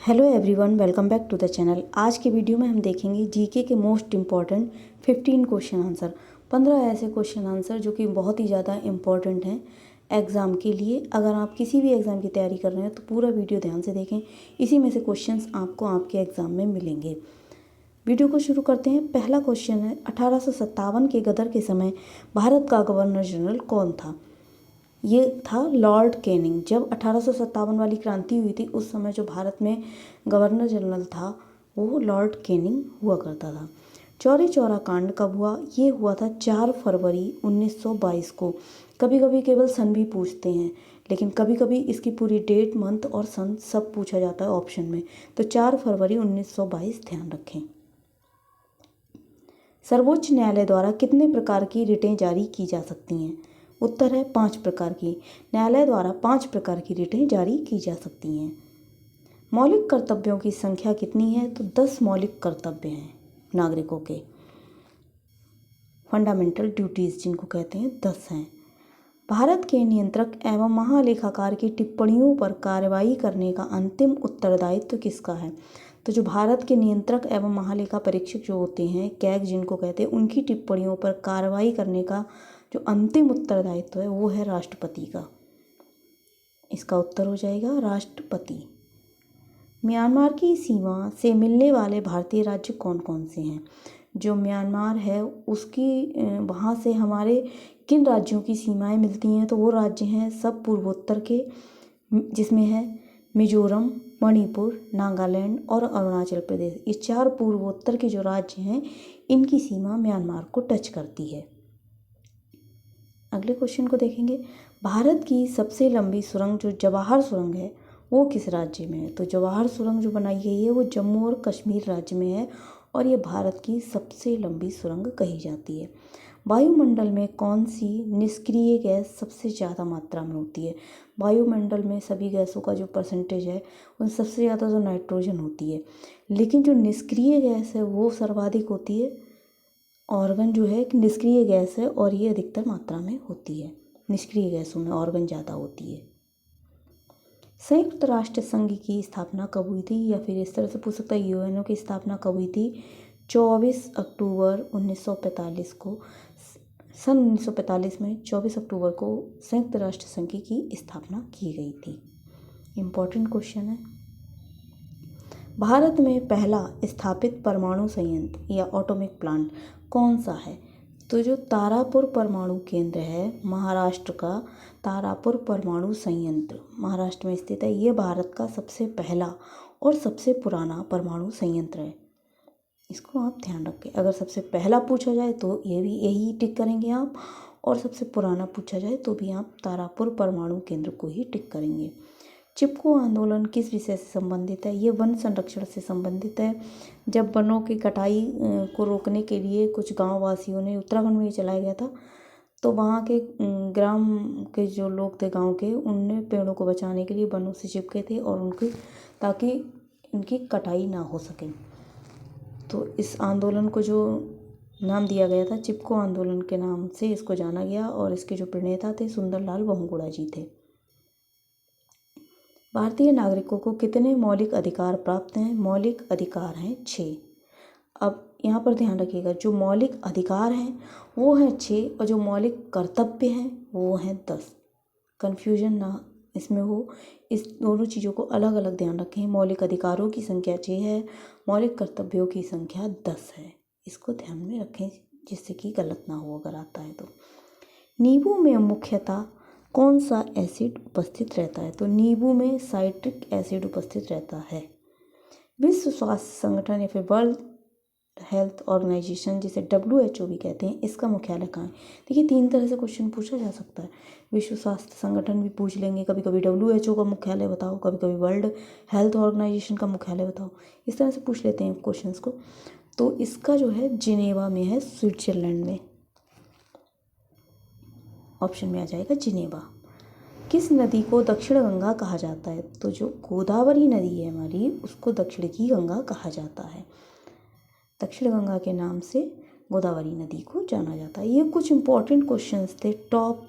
Hello everyone, welcome back to the channel. आज के video में हम देखेंगे जीके के मोस्ट इम्पॉर्टेंट 15 क्वेश्चन आंसर। 15 ऐसे क्वेश्चन आंसर जो कि बहुत ही ज़्यादा इम्पॉर्टेंट हैं एग्ज़ाम के लिए। अगर आप किसी भी एग्ज़ाम की तैयारी कर रहे हैं तो पूरा वीडियो ध्यान से देखें, इसी में से क्वेश्चंस आपको आपके एग्ज़ाम में मिलेंगे। वीडियो को शुरू करते हैं। पहला क्वेश्चन है, 1857 के गदर के समय भारत का गवर्नर जनरल कौन था? ये था लॉर्ड कैनिंग। जब 1857 वाली क्रांति हुई थी उस समय जो भारत में गवर्नर जनरल था वो लॉर्ड कैनिंग हुआ करता था। चौरी चौरा कांड कब हुआ? ये हुआ था 4 फरवरी 1922 को। कभी कभी केवल सन भी पूछते हैं, लेकिन कभी कभी इसकी पूरी डेट, मंथ और सन सब पूछा जाता है ऑप्शन में। तो 4 फरवरी 1922 ध्यान रखें। सर्वोच्च न्यायालय द्वारा कितने प्रकार की रिटें जारी की जा सकती हैं? उत्तर है 5 प्रकार की। न्यायालय द्वारा 5 प्रकार की रिटें जारी की जा सकती हैं। मौलिक कर्तव्यों की संख्या कितनी है? तो 10 मौलिक कर्तव्य हैं नागरिकों के। फंडामेंटल ड्यूटीज़ जिनको कहते हैं 10 हैं। भारत के नियंत्रक एवं महालेखाकार की टिप्पणियों पर कार्रवाई करने का अंतिम उत्तरदायित्व किसका है? तो जो भारत के नियंत्रक एवं महालेखा परीक्षक जो होते हैं, कैग जिनको कहते हैं, उनकी टिप्पणियों पर कार्रवाई करने का जो अंतिम उत्तरदायित्व है वो है राष्ट्रपति का। इसका उत्तर हो जाएगा राष्ट्रपति। म्यांमार की सीमा से मिलने वाले भारतीय राज्य कौन कौन से हैं? जो म्यांमार है उसकी वहाँ से हमारे किन राज्यों की सीमाएं मिलती हैं? तो वो राज्य हैं सब पूर्वोत्तर के, जिसमें है मिजोरम, मणिपुर, नागालैंड और अरुणाचल प्रदेश। ये 4 पूर्वोत्तर के जो राज्य हैं इनकी सीमा म्यांमार को टच करती है। अगले क्वेश्चन को देखेंगे। भारत की सबसे लंबी सुरंग जो जवाहर सुरंग है वो किस राज्य में है? तो जवाहर सुरंग जो बनाई गई है वो जम्मू और कश्मीर राज्य में है और ये भारत की सबसे लंबी सुरंग कही जाती है। वायुमंडल में कौन सी निष्क्रिय गैस सबसे ज़्यादा मात्रा में होती है? वायुमंडल में सभी गैसों का जो परसेंटेज है उन सबसे ज़्यादा तो नाइट्रोजन होती है, लेकिन जो निष्क्रिय गैस है वो सर्वाधिक होती है। ऑर्गन जो है एक निष्क्रिय गैस है और ये अधिकतर मात्रा में होती है। निष्क्रिय गैसों में ऑर्गन ज़्यादा होती है। संयुक्त राष्ट्र संघ की स्थापना कब हुई थी? या फिर इस तरह से पूछ सकता है यूएनओ की स्थापना कब हुई थी? 24 अक्टूबर 1945 को। सन 1945 में 24 अक्टूबर को संयुक्त राष्ट्र संघ की स्थापना की गई थी। इम्पॉर्टेंट क्वेश्चन है। भारत में पहला स्थापित परमाणु संयंत्र या एटॉमिक प्लांट कौन सा है? तो जो तारापुर परमाणु केंद्र है महाराष्ट्र का, तारापुर परमाणु संयंत्र महाराष्ट्र में स्थित है। ये भारत का सबसे पहला और सबसे पुराना परमाणु संयंत्र है। इसको आप ध्यान रखें। अगर सबसे पहला पूछा जाए तो ये भी यही टिक करेंगे आप, और सबसे पुराना पूछा जाए तो भी आप तारापुर परमाणु केंद्र को ही टिक करेंगे। चिपको आंदोलन किस विषय से संबंधित है? ये वन संरक्षण से संबंधित है। जब वनों की कटाई को रोकने के लिए कुछ गांव वासियों ने, उत्तराखंड में ये चलाया गया था, तो वहाँ के ग्राम के जो लोग थे गांव के, उनने पेड़ों को बचाने के लिए वनों से चिपके थे और उनकी, ताकि इनकी कटाई ना हो सके। तो इस आंदोलन को जो नाम दिया गया था चिपको आंदोलन के नाम से इसको जाना गया, और इसके जो प्रणेता थे सुंदरलाल बहुगुणा जी थे। भारतीय नागरिकों को कितने मौलिक अधिकार प्राप्त हैं? मौलिक अधिकार हैं 6। अब यहाँ पर ध्यान रखिएगा, जो मौलिक अधिकार हैं वो हैं 6 और जो मौलिक कर्तव्य हैं वो हैं 10। कन्फ्यूजन ना इसमें हो, इस दोनों चीज़ों को अलग अलग ध्यान रखें। मौलिक अधिकारों की संख्या 6 है, मौलिक कर्तव्यों की संख्या 10 है। इसको ध्यान में रखें जिससे कि गलत ना हो अगर आता है तो। नींबू में मुख्यतः कौन सा एसिड उपस्थित रहता है? तो नींबू में साइट्रिक एसिड उपस्थित रहता है। विश्व स्वास्थ्य संगठन या फिर वर्ल्ड हेल्थ ऑर्गेनाइजेशन, जिसे WHO भी कहते हैं, इसका मुख्यालय कहाँ है? देखिए 3 तरह से क्वेश्चन पूछा जा सकता है। विश्व स्वास्थ्य संगठन भी पूछ लेंगे, कभी कभी WHO का मुख्यालय बताओ, कभी कभी वर्ल्ड हेल्थ ऑर्गेनाइजेशन का मुख्यालय बताओ, इस तरह से पूछ लेते हैं क्वेश्चंस को। तो इसका जो है जिनेवा में है, स्विट्जरलैंड में। ऑप्शन में आ जाएगा जिनेवा। किस नदी को दक्षिण गंगा कहा जाता है? तो जो गोदावरी नदी है हमारी, उसको दक्षिण की गंगा कहा जाता है। दक्षिण गंगा के नाम से गोदावरी नदी को जाना जाता है। ये कुछ इंपॉर्टेंट क्वेश्चंस थे, top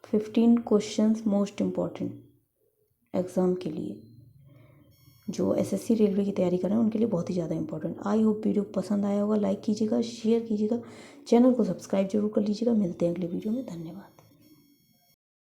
15 questions most important exam के लिए। जो एसएससी रेलवे की तैयारी कर रहे हैं उनके लिए बहुत ही ज़्यादा इंपॉर्टेंट। आई होप वीडियो पसंद आया होगा, लाइक कीजिएगा, शेयर कीजिएगा, चैनल को सब्सक्राइब जरूर कर लीजिएगा। मिलते हैं अगले वीडियो में, धन्यवाद।